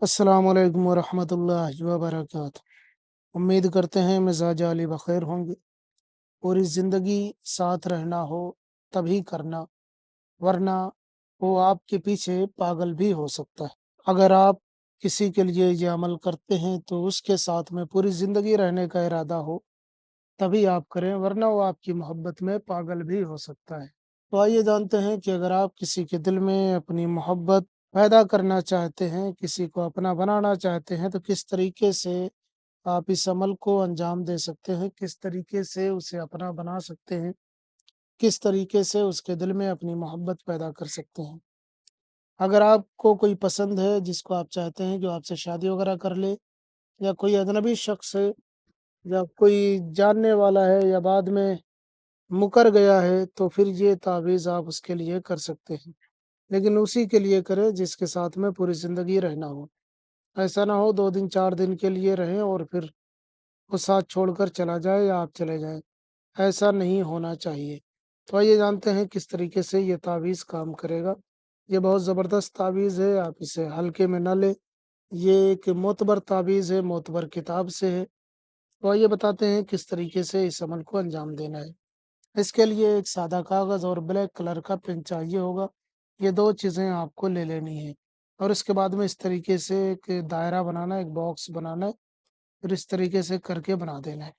अस्सलाम वालेकुम वरहमतुल्लाहि वबरकातुहू। उम्मीद करते हैं मिजाज अली बखैर होंगे। पूरी ज़िंदगी साथ रहना हो तभी करना, वरना वो आपके पीछे पागल भी हो सकता है। अगर आप किसी के लिए ये अमल करते हैं तो उसके साथ में पूरी ज़िंदगी रहने का इरादा हो तभी आप करें, वरना वो आपकी मोहब्बत में पागल भी हो सकता है। तो आइए जानते हैं कि अगर आप किसी के दिल में अपनी मोहब्बत पैदा करना चाहते हैं, किसी को अपना बनाना चाहते हैं, तो किस तरीके से आप इस अमल को अंजाम दे सकते हैं, किस तरीके से उसे अपना बना सकते हैं, किस तरीके से उसके दिल में अपनी मोहब्बत पैदा कर सकते हैं। अगर आपको कोई पसंद है जिसको आप चाहते हैं जो आपसे शादी वगैरह कर ले, या कोई अजनबी शख्स है, या कोई जानने वाला है, या बाद में मुकर गया है, तो फिर ये तावीज़ आप उसके लिए कर सकते हैं। लेकिन उसी के लिए करें जिसके साथ में पूरी ज़िंदगी रहना हो। ऐसा ना हो 2 दिन 4 दिन के लिए रहें और फिर वो साथ छोड़कर चला जाए या आप चले जाएँ। ऐसा नहीं होना चाहिए। तो आइए जानते हैं किस तरीके से ये तावीज़ काम करेगा। ये बहुत ज़बरदस्त तावीज़ है, आप इसे हल्के में ना लें। ये एक मोतबर तावीज़ है, मोतबर किताब से है। तो आइए बताते हैं किस तरीके से इस अमल को अंजाम देना है। इसके लिए एक सादा कागज़ और ब्लैक कलर का पेन चाहिए होगा। ये 2 चीज़ें आपको ले लेनी है और इसके बाद में इस तरीके से एक दायरा बनाना है, एक बॉक्स बनाना है, फिर इस तरीके से करके बना देना है।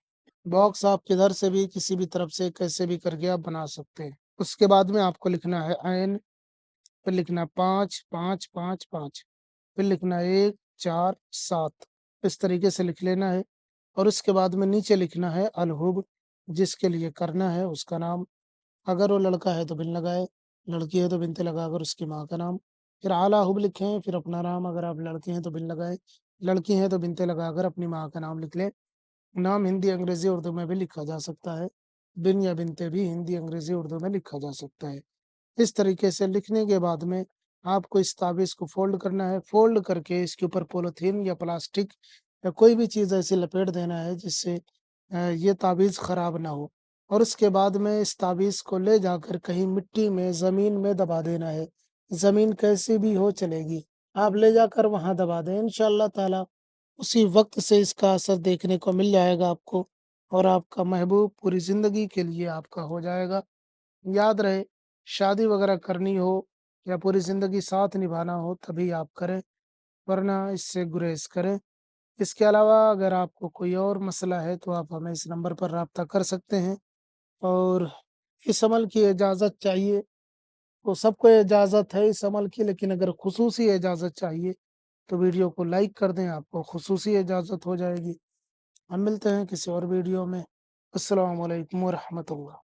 बॉक्स आप किधर से भी, किसी भी तरफ से, कैसे भी करके आप बना सकते हैं। उसके बाद में आपको लिखना है ऐन, फिर लिखना 5, 5, 5, 5, फिर लिखना 1, 4, 7। इस तरीके से लिख लेना है और उसके बाद में नीचे लिखना है अलहुब, जिसके लिए करना है उसका नाम। अगर वो लड़का है तो बिन लगाए, लड़की है तो बिनते लगाकर उसकी माँ का नाम, फिर आला हुब लिखें, फिर अपना नाम। अगर आप लड़के हैं तो बिन लगाए, लड़की हैं तो बिनते लगाकर अपनी माँ का नाम लिख लें। नाम हिंदी, अंग्रेज़ी, उर्दू में भी लिखा जा सकता है। बिन या बिनते भी हिंदी, अंग्रेज़ी, उर्दू में लिखा जा सकता है। इस तरीके से लिखने के बाद में आपको इस ताबीज़ को फ़ोल्ड करना है। फ़ोल्ड करके इसके ऊपर पॉलीथीन या प्लास्टिक या कोई भी चीज़ ऐसी लपेट देना है जिससे ये ताबीज़ ख़राब ना हो। और उसके बाद में इस ताबीज़ को ले जाकर कहीं मिट्टी में, ज़मीन में दबा देना है। ज़मीन कैसी भी हो चलेगी, आप ले जाकर वहाँ दबा दें। इंशाअल्लाह ताला उसी वक़्त से इसका असर देखने को मिल जाएगा आपको और आपका महबूब पूरी ज़िंदगी के लिए आपका हो जाएगा। याद रहे, शादी वग़ैरह करनी हो या पूरी ज़िंदगी साथ निभाना हो तभी आप करें, वरना इससे गुरेज़ करें। इसके अलावा अगर आपको कोई और मसला है तो आप हमें इस नंबर पर राब्ता कर सकते हैं। और इस अमल की इजाज़त चाहिए तो सबको इजाज़त है इस अमल की, लेकिन अगर खुसूसी इजाज़त चाहिए तो वीडियो को लाइक कर दें, आपको खुसूसी इजाज़त हो जाएगी। हम मिलते हैं किसी और वीडियो में। अस्सलाम वालेकुम व रहमतुल्लाह।